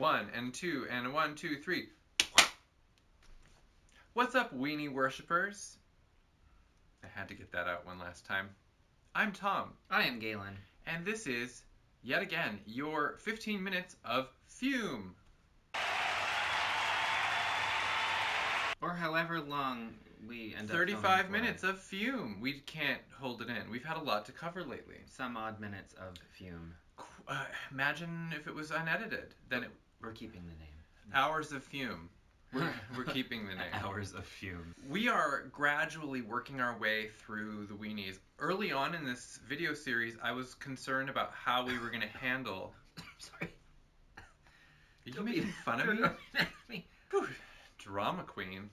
One and two and 1, 2, 3. What's up, weenie worshippers? I had to get that out one last time. I'm Tom. I am Galen. And this is, yet again, your 15 minutes of FUME. Or however long we end up 35 minutes of FUME. We can't hold it in. We've had a lot to cover lately. Some odd minutes of FUME. Imagine if it was unedited. Then we're keeping the name. Hours of FUME. We're keeping the name. Hours of FUME. We are gradually working our way through the weenies. Early on in this video series, I was concerned about how we were going to handle... Sorry. Are you making fun of me? Drama queen.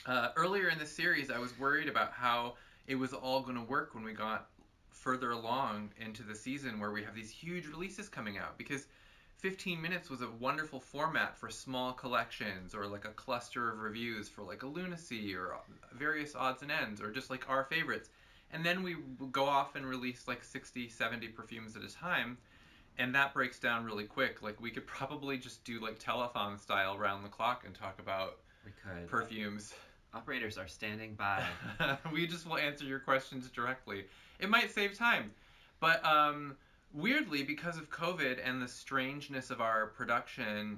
Earlier in the series, I was worried about how it was all going to work when we got further along into the season where we have these huge releases coming out, because 15 minutes was a wonderful format for small collections or like a cluster of reviews for like a lunacy or various odds and ends or just like our favorites. And then we go off and release like 60, 70 perfumes at a time, and that breaks down really quick. Like we could probably just do like telethon style round the clock and talk about perfumes. Operators are standing by. We just will answer your questions directly. It might save time. But weirdly, because of COVID and the strangeness of our production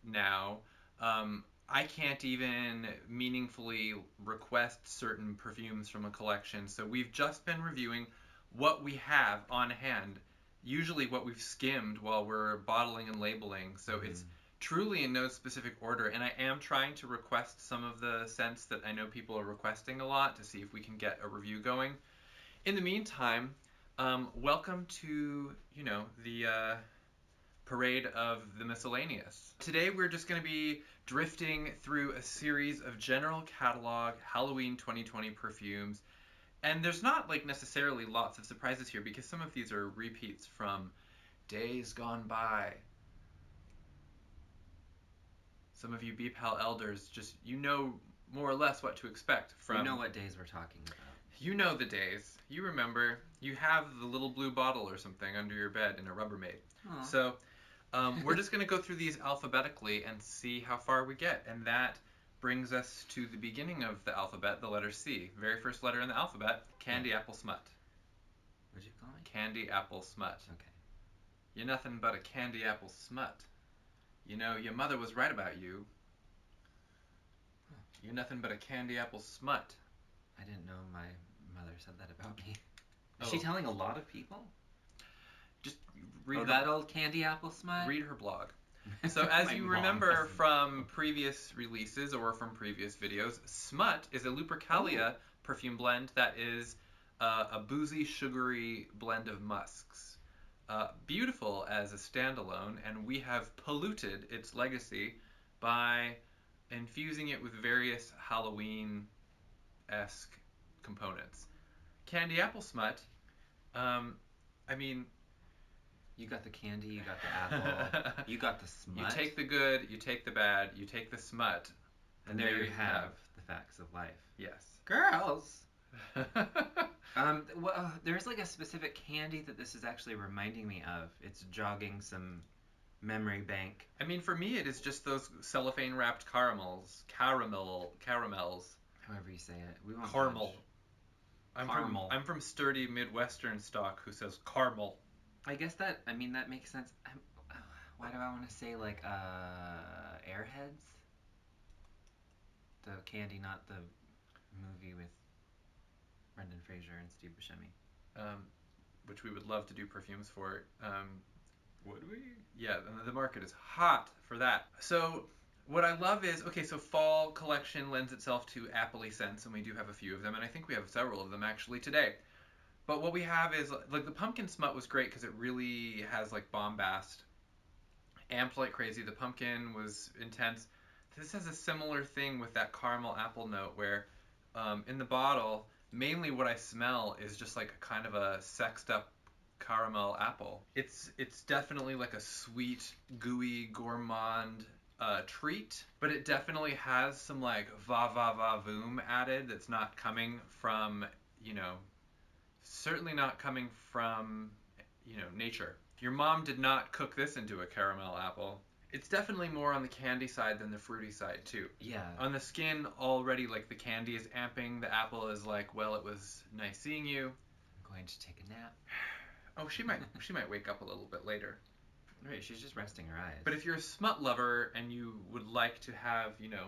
now, I can't even meaningfully request certain perfumes from a collection. So we've just been reviewing what we have on hand, usually what we've skimmed while we're bottling and labeling. So it's truly in no specific order. And I am trying to request some of the scents that I know people are requesting a lot to see if we can get a review going. In the meantime, welcome to, the parade of the miscellaneous. Today we're just going to be drifting through a series of general catalog Halloween 2020 perfumes. And there's not like necessarily lots of surprises here because some of these are repeats from days gone by. Some of you BPAL elders just, more or less what to expect from... You know what days we're talking about. You know the days. You remember. You have the little blue bottle or something under your bed in a Rubbermaid. Aww. So we're just going to go through these alphabetically and see how far we get. And that brings us to the beginning of the alphabet, the letter C. Very first letter in the alphabet, Candy Apple Smut. What'd you call it? Candy Apple Smut. Okay. You're nothing but a candy apple smut. You know, your mother was right about you. You're nothing but a candy apple smut. I didn't know my mother said that about me. Is she telling a lot of people? Just read that old candy apple smut? Read her blog. So as you remember from previous releases or from previous videos, Smut is a Lupercalia perfume blend that is a boozy, sugary blend of musks. Beautiful as a standalone, and we have polluted its legacy by infusing it with various Halloween-esque components. Candy Apple Smut, you got the candy, you got the apple, you got the smut. You take the good, you take the bad, you take the smut, and there you have the facts of life. Yes. Girls! There's like a specific candy that this is actually reminding me of. It's jogging some memory bank. For me, it is just those cellophane-wrapped caramels. However you say it. We want caramel. Caramel. I'm from sturdy Midwestern stock who says caramel. I guess that makes sense. Why do I want to say like Airheads? The candy, not the movie with Brendan Fraser and Steve Buscemi. Which we would love to do perfumes for. Would we? Yeah, the market is hot for that. So what I love is, so fall collection lends itself to appley scents, and we do have a few of them, and I think we have several of them actually today. But what we have is, like, the pumpkin smut was great because it really has, like, bombast. Amped like crazy. The pumpkin was intense. This has a similar thing with that caramel apple note where in the bottle, mainly what I smell is just like a kind of a sexed up caramel apple. It's definitely like a sweet, gooey, gourmand treat, but it definitely has some like va-va-va-voom added that's not coming from, certainly not coming from, nature. Your mom did not cook this into a caramel apple. It's definitely more on the candy side than the fruity side too. Yeah. On the skin, already like the candy is amping. The apple is like, well, it was nice seeing you. I'm going to take a nap. Oh, she might wake up a little bit later. Right, she's just resting her eyes. But if you're a SMUT lover and you would like to have, you know,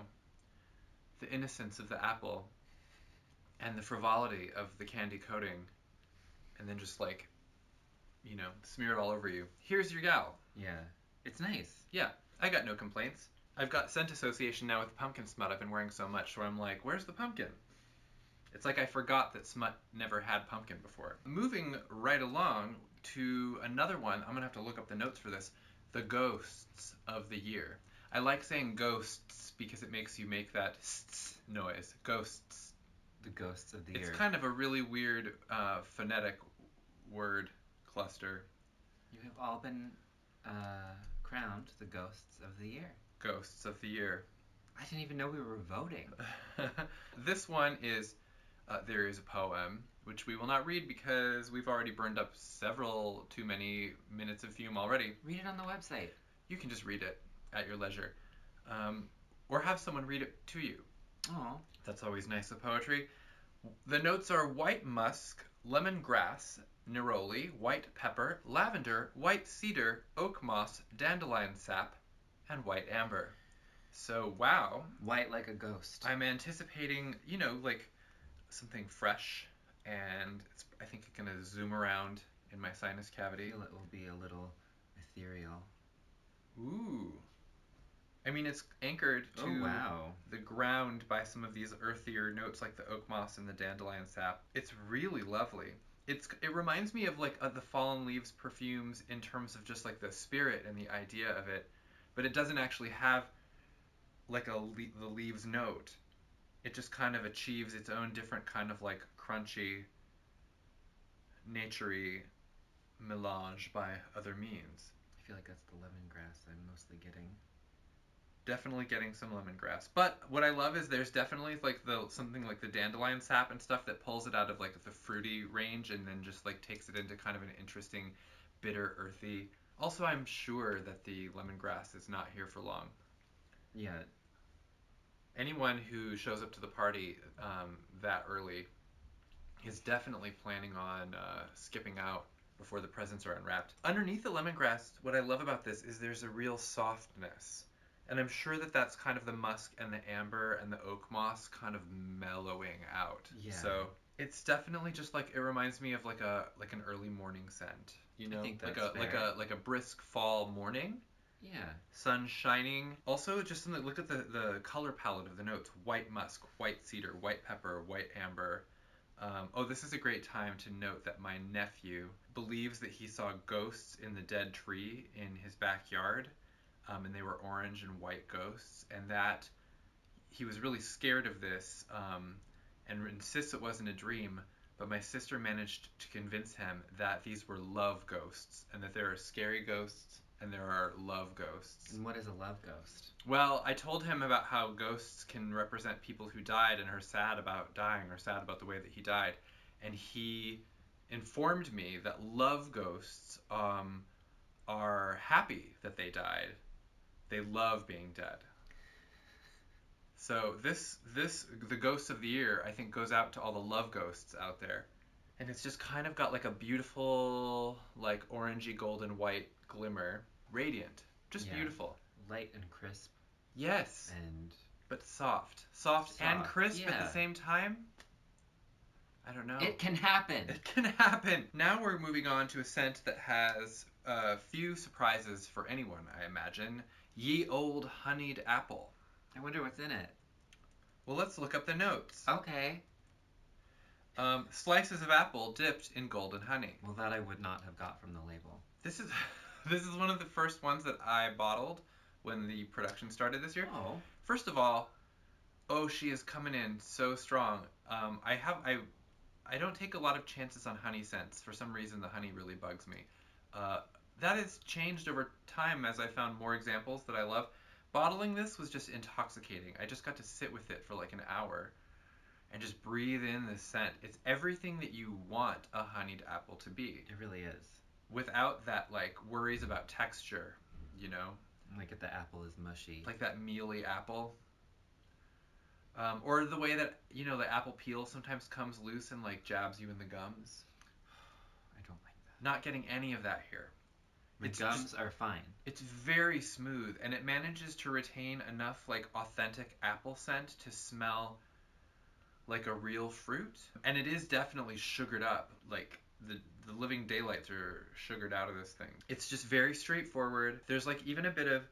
the innocence of the apple and the frivolity of the candy coating, and then just like, you know, smear it all over you, here's your gal. Yeah. It's nice. Yeah, I got no complaints. I've got scent association now with the pumpkin SMUT I've been wearing so much, where I'm like, where's the pumpkin? It's like I forgot that SMUT never had pumpkin before. Moving right along to another one, I'm going to have to look up the notes for this, the ghosts of the year. I like saying ghosts because it makes you make that noise. Ghosts. The ghosts of the year. It's kind of a really weird phonetic word cluster. You have all been crowned the ghosts of the year. Ghosts of the year. I didn't even know we were voting. This one is, there is a poem, which we will not read because we've already burned up several too many minutes of fume already. Read it on the website. You can just read it at your leisure. Or have someone read it to you. Oh. That's always nice of poetry. The notes are white musk, lemongrass, neroli, white pepper, lavender, white cedar, oak moss, dandelion sap, and white amber. So, wow. White like a ghost. I'm anticipating, you know, like something fresh, and I think it's going to zoom around in my sinus cavity. I feel it will be a little ethereal. Ooh. I mean, it's anchored to the ground by some of these earthier notes like the oak moss and the dandelion sap. It's really lovely. It reminds me of like the Fallen Leaves perfumes in terms of just like the spirit and the idea of it, but it doesn't actually have like the leaves note. It just kind of achieves its own different kind of like crunchy, naturey melange by other means. I feel like that's the lemongrass I'm mostly getting. Definitely getting some lemongrass. But what I love is there's definitely like something like the dandelion sap and stuff that pulls it out of like the fruity range and then just like takes it into kind of an interesting, bitter, earthy. Also, I'm sure that the lemongrass is not here for long. Yeah. Anyone who shows up to the party that early is definitely planning on skipping out before the presents are unwrapped. Underneath the lemongrass, what I love about this is there's a real softness. And I'm sure that that's kind of the musk and the amber and the oak moss kind of mellowing out. Yeah. So it's definitely just like, it reminds me of like an early morning scent. You know, I think that's like a brisk fall morning. Yeah. Sun shining. Also, just something, look at the color palette of the notes. White musk, white cedar, white pepper, white amber. This is a great time to note that my nephew believes that he saw ghosts in the dead tree in his backyard. And they were orange and white ghosts, and that he was really scared of this and insists it wasn't a dream, but my sister managed to convince him that these were love ghosts, and that there are scary ghosts and there are love ghosts. And what is a love ghost? Well, I told him about how ghosts can represent people who died and are sad about dying or sad about the way that he died, and he informed me that love ghosts are happy that they died. They love being dead. So the ghost of the year, I think, goes out to all the love ghosts out there. And it's just kind of got like a beautiful, like orangey golden white glimmer. Radiant. Just beautiful. Light and crisp. Yes. But soft. Soft and crisp at the same time? I don't know. It can happen. It can happen. Now we're moving on to a scent that has a few surprises for anyone, I imagine. Ye Old Honeyed Apple. I wonder what's in it. Well, let's look up the notes. Okay. Slices of apple dipped in golden honey. Well, that I would not have got from the label. This is one of the first ones that I bottled when the production started this year. Oh. First of all, she is coming in so strong. I don't take a lot of chances on honey scents. For some reason, the honey really bugs me. That has changed over time as I found more examples that I love. Bottling this was just intoxicating. I just got to sit with it for like an hour and just breathe in the scent. It's everything that you want a honeyed apple to be. It really is. Without that like worries about texture, you know? Like if the apple is mushy. like that mealy apple. Or the way that, you know, the apple peel sometimes comes loose and like jabs you in the gums. I don't like that. Not getting any of that here. The gums are fine. It's very smooth, and it manages to retain enough like authentic apple scent to smell like a real fruit. And it is definitely sugared up. Like the living daylights are sugared out of this thing. It's just very straightforward. There's like even a bit of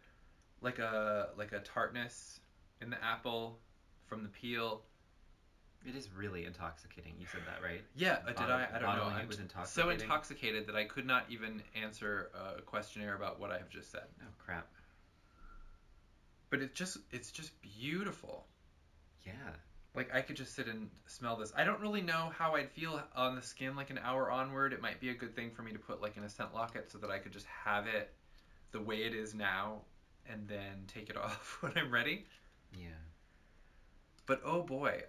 like a tartness in the apple from the peel. It is really intoxicating. You said that, right? Yeah, did I? I don't know. I'm was so intoxicating. intoxicated that I could not even answer a questionnaire about what I have just said. Oh crap. But it's just beautiful. Yeah. Like I could just sit and smell this. I don't really know how I'd feel on the skin like an hour onward. It might be a good thing for me to put like in a scent locket so that I could just have it the way it is now and then take it off when I'm ready. Yeah. But oh boy,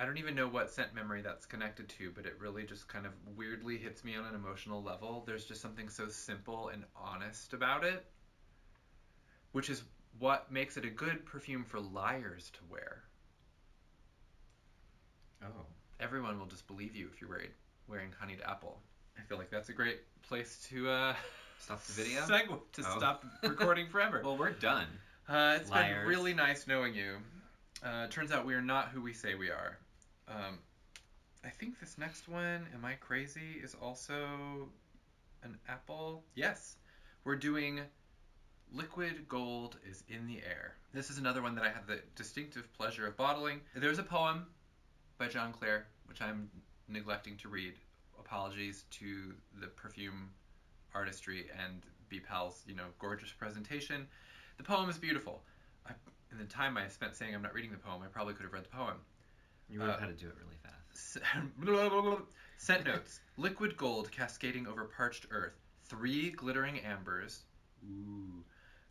I don't even know what scent memory that's connected to, but it really just kind of weirdly hits me on an emotional level. There's just something so simple and honest about it, which is what makes it a good perfume for liars to wear. Oh. Everyone will just believe you if you're wearing honeyed apple. I feel like that's a great place to Stop the video? Stop recording forever. Well, we're done. It's Liars. been really nice knowing you. Turns out we are not who we say we are. I think this next one, Am I Crazy, is also an apple. Yes. We're doing Liquid Gold is in the Air. This is another one that I had the distinctive pleasure of bottling. There's a poem by John Clare, which I'm neglecting to read. Apologies to the perfume artistry and BPAL's, gorgeous presentation. The poem is beautiful. In the time I spent saying I'm not reading the poem, I probably could have read the poem. You would have had to do it really fast. Scent notes. Liquid gold cascading over parched earth. 3 glittering ambers. Ooh.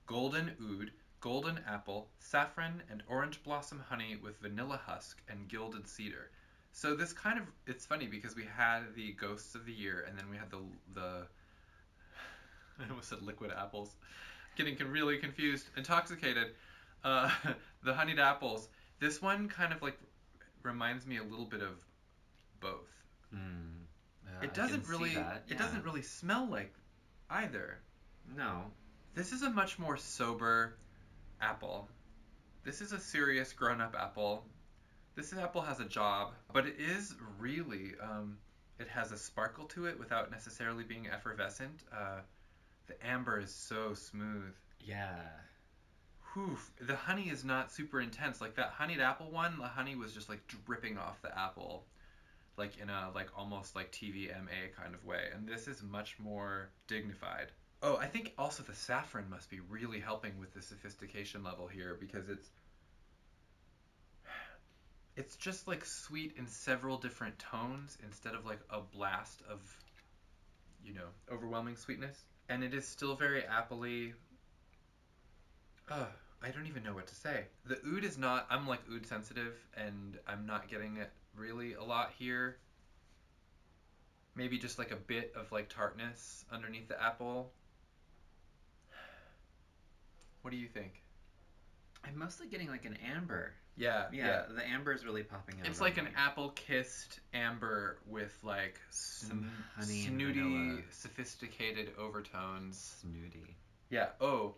Golden oud, golden apple, saffron, and orange blossom honey with vanilla husk and gilded cedar. So this kind of, it's funny because we had the ghosts of the year, and then we had the I almost said liquid apples. Getting really confused. Intoxicated. The honeyed apples. This one kind of like reminds me a little bit of both. It doesn't really it doesn't really smell like either. No. This is a much more sober apple. This is a serious grown-up apple. This apple has a job, but it is really it has a sparkle to it without necessarily being effervescent. The amber is so smooth. Yeah. Whew. The honey is not super intense. Like that honeyed apple one, the honey was just like dripping off the apple, like in a like almost like TVMA kind of way. And this is much more dignified. Oh, I think also the saffron must be really helping with the sophistication level here because it's just like sweet in several different tones instead of like a blast of, overwhelming sweetness. And it is still very appley. I don't even know what to say. The oud is not, I'm like oud sensitive and I'm not getting it really a lot here. Maybe just like a bit of like tartness underneath the apple. What do you think? I'm mostly getting like an amber. Yeah. The amber is really popping out. It's like an apple-kissed amber with like some honey snooty, and vanilla. sophisticated overtones. Snooty. Yeah. Oh,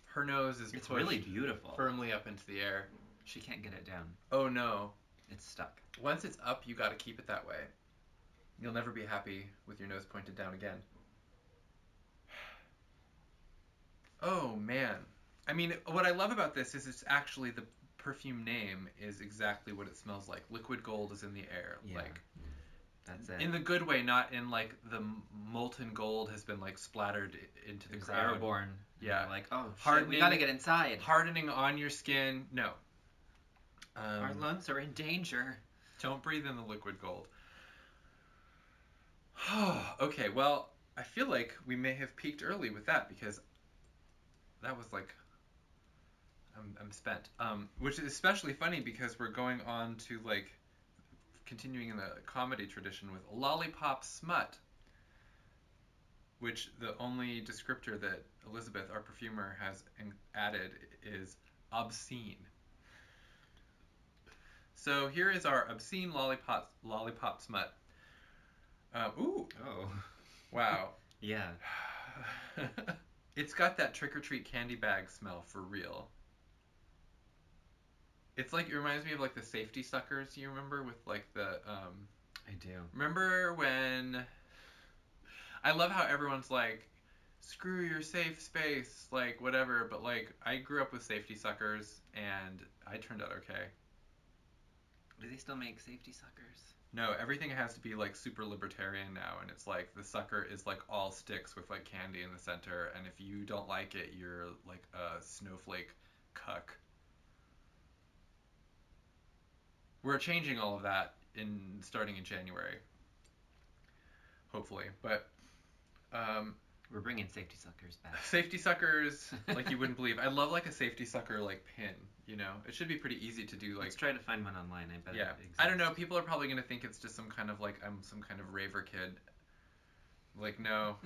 her nose is It's pushed really beautiful. firmly up into the air. She can't get it down. Oh no. It's stuck. Once it's up, you got to keep it that way. You'll never be happy with your nose pointed down again. Oh man. I mean, what I love about this is it's actually the perfume name is exactly what it smells like. Liquid gold is in the air. Yeah. Like That's it. in the good way, not in like the molten gold has been like splattered into the It's crowd. airborne. Yeah. You're like, oh, Hardening- shit, we gotta get inside. Hardening on your skin. No. Our lungs are in danger. Don't breathe in the liquid gold. Okay, well, I feel like we may have peaked early with that because that was like I'm spent. Which is especially funny because we're going on to like continuing in the comedy tradition with LOLLIPOP SMUT. which the only descriptor that Elizabeth, our perfumer, has added is obscene. So here is our obscene lollipop smut. Ooh. Oh. Wow. Yeah. It's got that trick-or-treat candy bag smell for real. It's like, it reminds me of like the safety suckers, you remember, with like the I do. remember when, I love how everyone's like, screw your safe space, like whatever, but like I grew up with safety suckers and I turned out okay. Do they still make safety suckers? No, everything has to be like super libertarian now, and it's like the sucker is like all sticks with like candy in the center, and if you don't like it, you're like a snowflake cuck. We're changing all of that starting in January, hopefully. But we're bringing safety suckers back. Safety suckers, like you wouldn't believe. I love like a safety sucker like pin. You know, it should be pretty easy to do. Like, let's try to find one online. I bet. Yeah, it exists. I don't know. People are probably gonna think it's just some kind of like I'm some kind of raver kid. Like, no,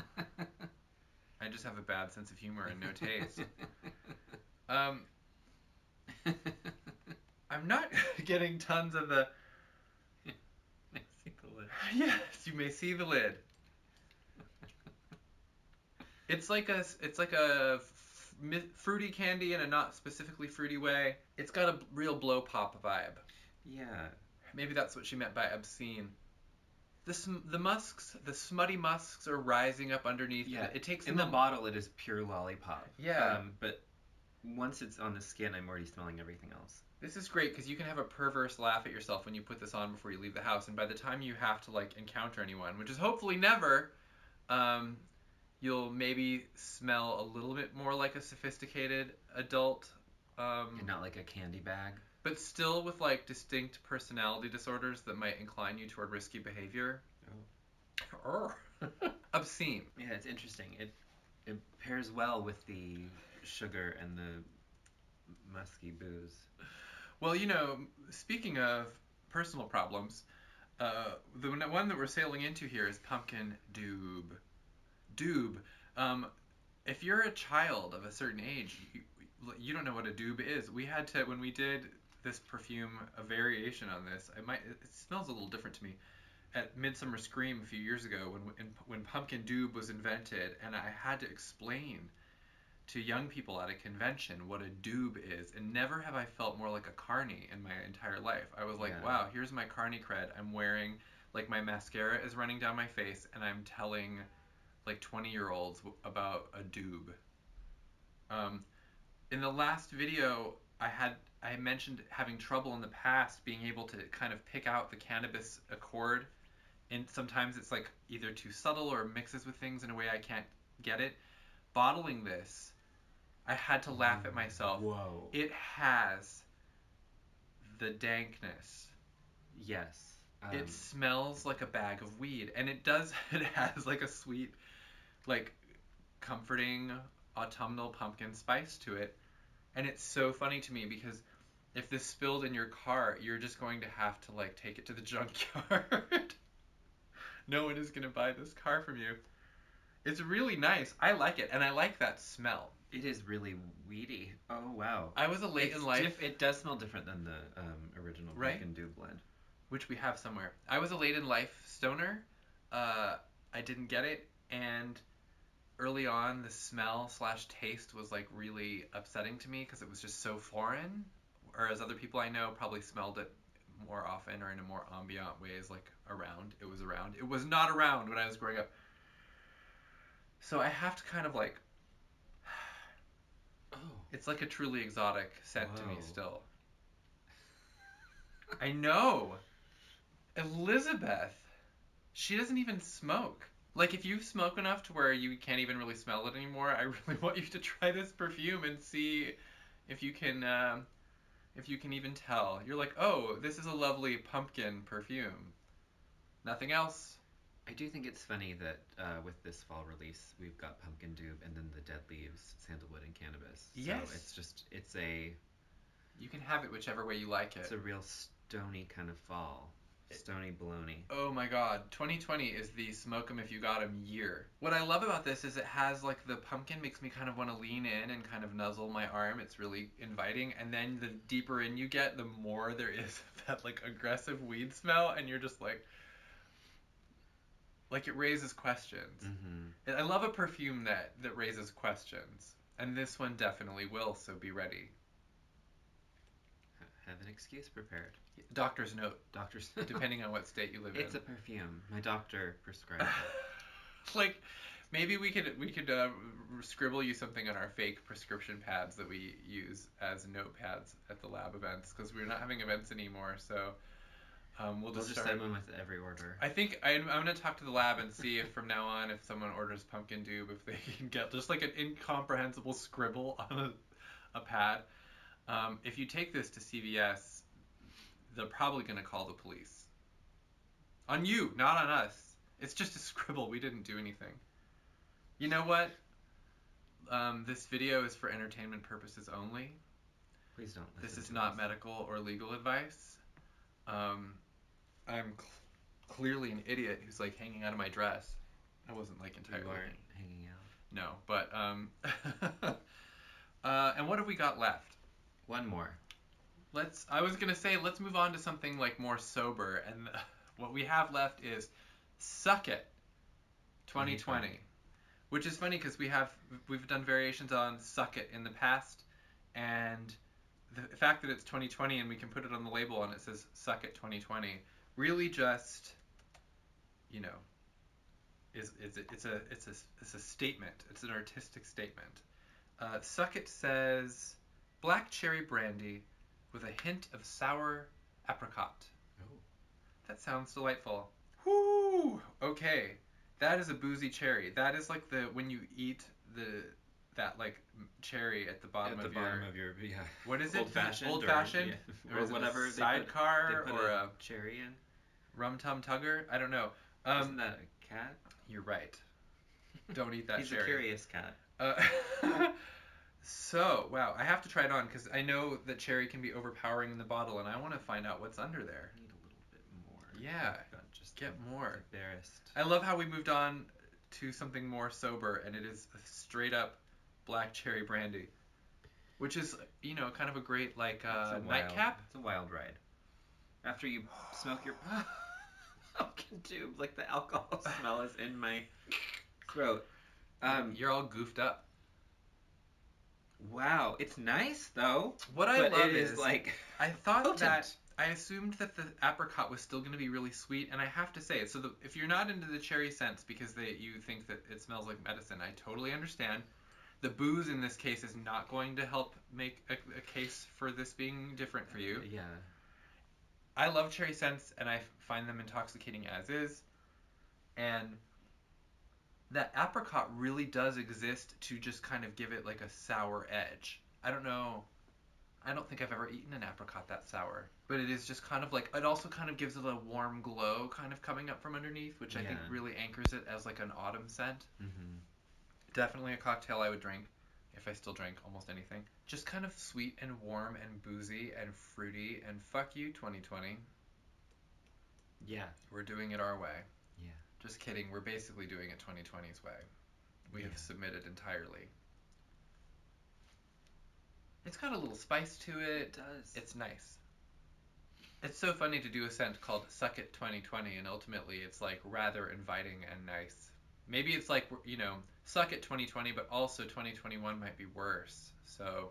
I just have a bad sense of humor and no taste. I'm not getting tons of the. I see the lid. Yes, you may see the lid. It's like a fruity candy in a not specifically fruity way. It's got a real blow pop vibe. Yeah. Maybe that's what she meant by obscene. The musks, the smutty musks are rising up underneath. Yeah. It takes in the bottle. It is pure lollipop. Yeah. But once it's on the skin, I'm already smelling everything else. This is great because you can have a perverse laugh at yourself when you put this on before you leave the house, and by the time you have to like encounter anyone, which is hopefully never, you'll maybe smell a little bit more like a sophisticated adult. And not like a candy bag. But still with like distinct personality disorders that might incline you toward risky behavior. Oh. Obscene. Yeah, it's interesting. It pairs well with the sugar and the musky booze. Well, you know, speaking of personal problems, the one that we're sailing into here is pumpkin doob. Doob. If you're a child of a certain age, you don't know what a doob is. We had to, when we did this perfume, a variation on this. It smells a little different to me. At Midsummer Scream a few years ago, when pumpkin doob was invented, and I had to explain to young people at a convention what a doob is, and never have I felt more like a carny in my entire life. I was like, wow, here's my carny cred. I'm wearing, like, my mascara is running down my face, and I'm telling like 20-year-olds about a doob. In the last video, I mentioned having trouble in the past being able to kind of pick out the cannabis accord, and sometimes it's like either too subtle or mixes with things in a way I can't get it. Bottling this, I had to laugh at myself. Whoa. It has the dankness. Yes. It smells like a bag of weed, and it has like a sweet, like comforting autumnal pumpkin spice to it. And it's so funny to me because if this spilled in your car, you're just going to have to like take it to the junkyard. No one is going to buy this car from you. It's really nice. I like it, and I like that smell. It is really weedy. Oh, wow. I was a late in life... It does smell different than the original Pumpkin Dew blend. Which we have somewhere. I was a late in life stoner. I didn't get it, and early on, the smell/taste was like really upsetting to me because it was just so foreign. Whereas other people I know probably smelled it more often or in a more ambient ways, like around. It was around. It was not around when I was growing up. So I have to kind of like... Oh. It's like a truly exotic scent to me still. I know. Elizabeth. She doesn't even smoke. Like, if you smoke enough to where you can't even really smell it anymore, I really want you to try this perfume and see if you can even tell. You're like, oh, this is a lovely pumpkin perfume. Nothing else. I do think it's funny that with this fall release, we've got Pumpkin Dew and then the Dead Leaves, Sandalwood, and Cannabis. Yes. So You can have it whichever way you like it. It's a real stony kind of fall. Stony baloney. Oh my god, 2020 is the smoke 'em if you got 'em year. What I love about this is it has like the pumpkin makes me kind of want to lean in and kind of nuzzle my arm. It's really inviting. And then the deeper in you get, the more there is of that like aggressive weed smell, and you're just like it raises questions. Mm-hmm. I love a perfume that raises questions, and this one definitely will. So be ready. Have an excuse prepared. Doctor's note. Doctor's Depending on what state you live in. It's a perfume. My doctor prescribed it. Like, maybe we could scribble you something on our fake prescription pads that we use as notepads at the lab events, because we're not having events anymore. So we'll just send one with every order. I think I'm gonna talk to the lab and see if from now on, if someone orders pumpkin doob, if they can get just like an incomprehensible scribble on a pad. If you take this to CVS, they're probably gonna call the police. On you, not on us. It's just a scribble. We didn't do anything. You know what? This video is for entertainment purposes only. Please don't listen. This is not medical or legal advice. I'm clearly an idiot who's like hanging out of my dress. I wasn't like entirely. You weren't hanging out. No, but and what have we got left? One more. I was gonna say let's move on to something like more sober, and what we have left is Suck It 2020, which is funny because we've done variations on Suck It in the past, and the fact that it's 2020 and we can put it on the label and it says Suck It 2020 really just, you know, it's a statement. It's an artistic statement. Suck It says black cherry brandy with a hint of sour apricot. Oh. That sounds delightful. Whoo! Okay. That is a boozy cherry. That is like when you eat that like cherry at the bottom of your yeah. What is it? Old fashioned. Old fashioned? Or, or whatever. Sidecar they put or a cherry in. Rum Tum Tugger? I don't know. Isn't that a cat? You're right. Don't eat that He's cherry. He's a curious cat. So, wow, I have to try it on because I know that cherry can be overpowering in the bottle, and I want to find out what's under there. I need a little bit more. Yeah, just get more. Embarrassed. I love how we moved on to something more sober, and it is a straight up black cherry brandy, which is, you know, kind of a great like nightcap. It's a wild ride. After you smoke your pumpkin tube, like the alcohol smell is in my throat. You're all goofed up. Wow, it's nice though. What I love is like I thought potent. that I assumed that the apricot was still going to be really sweet, and I have to say, so if you're not into the cherry scents because you think that it smells like medicine, I totally understand. The booze in this case is not going to help make a case for this being different for you. Yeah. I love cherry scents, and I find them intoxicating as is, and that apricot really does exist to just kind of give it like a sour edge. I don't know. I don't think I've ever eaten an apricot that sour. But it is just kind of like, it also kind of gives it a warm glow kind of coming up from underneath, which I think really anchors it as like an autumn scent. Mm-hmm. Definitely a cocktail I would drink if I still drank almost anything. Just kind of sweet and warm and boozy and fruity, and fuck you 2020. Yeah. We're doing it our way. Yeah. Just kidding. We're basically doing it 2020's way. We have submitted entirely. It's got a little spice to it. It does. It's nice. It's so funny to do a scent called Suck It 2020, and ultimately it's like rather inviting and nice. Maybe it's like, you know, Suck It 2020, but also 2021 might be worse. So,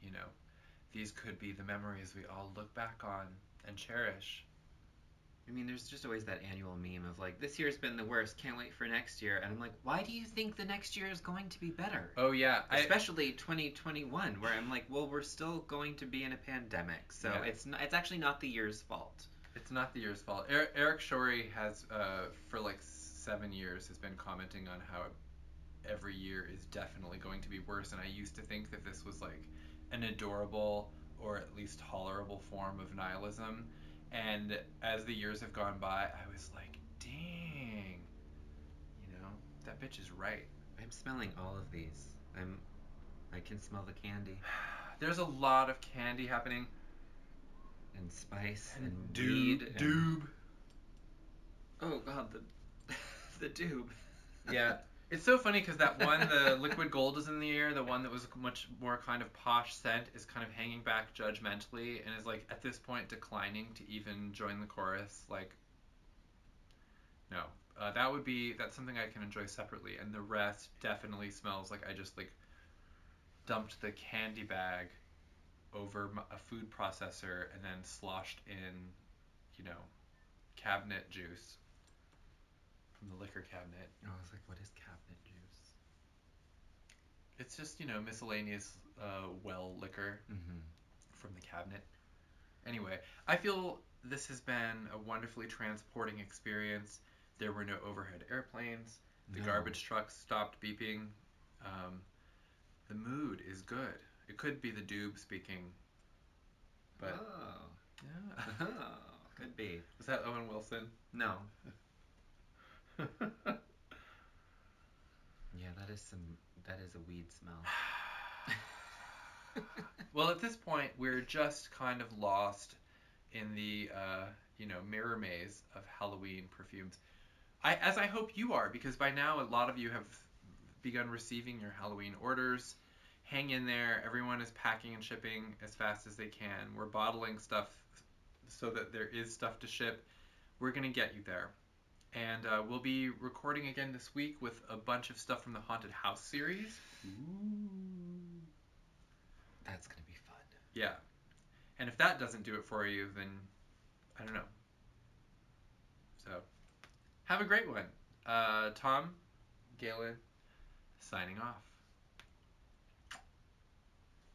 you know, these could be the memories we all look back on and cherish. I mean, there's just always that annual meme of like, this year's been the worst, can't wait for next year. And I'm like, why do you think the next year is going to be better? Oh, yeah. Especially 2021, where I'm like, well, we're still going to be in a pandemic. So it's actually not the year's fault. It's not the year's fault. Eric Shorey has, for like 7 years, has been commenting on how every year is definitely going to be worse. And I used to think that this was like an adorable or at least tolerable form of nihilism. And as the years have gone by, I was like, dang, you know, that bitch is right. I'm smelling all of these. I can smell the candy. There's a lot of candy happening. And spice and doob. weed. Doob. Oh god, the DOOB. Yeah. It's so funny because that one, the liquid gold is in the air. The one that was much more kind of posh scent is kind of hanging back judgmentally and is like at this point declining to even join the chorus. Like, no, that's something I can enjoy separately. And the rest definitely smells like I just like dumped the candy bag over a food processor and then sloshed in, you know, cabinet juice from the liquor cabinet. I was like, what is cabinet juice? It's just, you know, miscellaneous well liquor Mm-hmm. from the cabinet. Anyway, I feel this has been a wonderfully transporting experience. There were no overhead airplanes. The No. garbage trucks stopped beeping. The mood is good. It could be the DOOB speaking, but Oh. yeah. Oh, could be. Was that Owen Wilson? No. Yeah, that is a weed smell. Well, at this point, we're just kind of lost in the mirror maze of Halloween perfumes. As I hope you are, because by now a lot of you have begun receiving your Halloween orders. Hang in there. Everyone is packing and shipping as fast as they can. We're bottling stuff so that there is stuff to ship. We're going to get you there. And we'll be recording again this week with a bunch of stuff from the Haunted House series. Ooh. That's going to be fun. Yeah. And if that doesn't do it for you, then I don't know. So, have a great one. Tom, Galen, signing off.